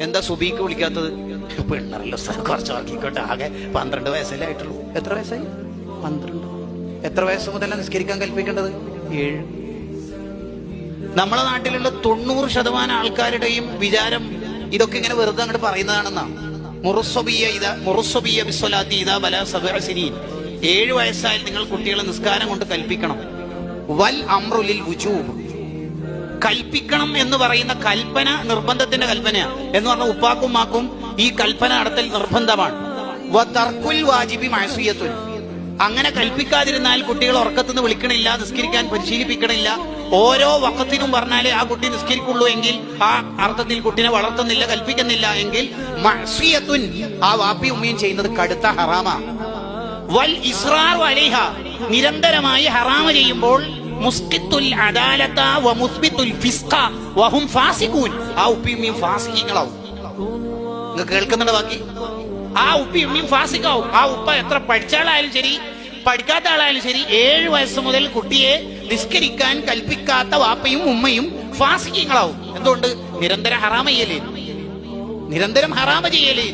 എന്താ സുബീക്ക് വിളിക്കാത്തത്? പെണ്ണറല്ലോ സാർ, കുറച്ച് ഉറക്കിക്കോട്ടെ, ആകെ 12 വയസ്സല്ലേ ആയിട്ടുള്ളൂ. എത്ര വയസ്സായി? 12. എത്ര വയസ്സ് മുതലാണ് നിസ്കരിക്കാൻ കൽപ്പിക്കേണ്ടത്? 7. നമ്മളെ നാട്ടിലുള്ള 90% ആൾക്കാരുടെയും വിചാരം ഇതൊക്കെ ഇങ്ങനെ വെറുതെ അങ്ങോട്ട് പറയുന്നതാണെന്നാ. 7 വയസ്സായാൽ നിങ്ങൾ കുട്ടികളെ നിസ്കാരം കൊണ്ട് കൽപ്പിക്കണം. വൽ അംറുലിൽ വുജൂബ്, കൽപ്പിക്കണം എന്ന് പറയുന്ന കൽപ്പന നിർബന്ധത്തിന്റെ കൽപ്പനയാണ്. എന്ന് പറഞ്ഞ ഉപ്പാക്കും മാക്കും ഈ കൽപ്പന നടത്തൽ നിർബന്ധമാണ്. വതർക്കുൽ വാജിബി മഅസിയത്തുൻ, അങ്ങനെ കൽപ്പിക്കാതിരുന്നാൽ കുട്ടികൾ ഉറക്കത്തുനിന്ന് വിളിക്കണില്ല, നിസ്കരിക്കാൻ പരിശീലിപ്പിക്കണില്ല. ഓരോ വഖത്തിനും പറഞ്ഞാലേ ആ കുട്ടി നിസ്കരിക്കുള്ളൂ എങ്കിൽ ആ അർത്ഥത്തിൽ കുട്ടിനെ വളർത്തുന്നില്ല, കൽപ്പിക്കുന്നില്ല എങ്കിൽ മഅസിയത്തുൻ, ആ വാപ്പി ഉമ്മയും ചെയ്യുന്നത് കടുത്ത ഹറാമാ. വൽ ഇസ്റാറു അലൈഹ, നിരന്തരമായി ഹറാമ ചെയ്യുമ്പോൾ മുസ്കിത്തുൽ അദാലത വ മുസ്ബിത്തുൽ ഫിസ്ഖ വഹും ഫാസിഖൂൻ, ആ ഉപ്പയും ഉമ്മയും ഫാസിഖീങ്ങളാവും. നിങ്ങൾ കേൾക്കുന്നുണ്ട് ബാക്കി? ആ ഉപ്പയും ഉമ്മയും ഫാസിഖാവും. ആ ഉപ്പ എത്ര പഠിച്ച ആളായാലും ശരി പഠിക്കാത്ത ആളായാലും ശരി 7 വയസ്സ് മുതൽ കുട്ടിയെ നിസ്കരിക്കാൻ കൽപ്പിക്കാത്ത വാപ്പയും ഉമ്മയും ഫാസിഖീങ്ങളാവും. എന്തുകൊണ്ട്? നിരന്തരം ഹറാമ ചെയ്യലേ.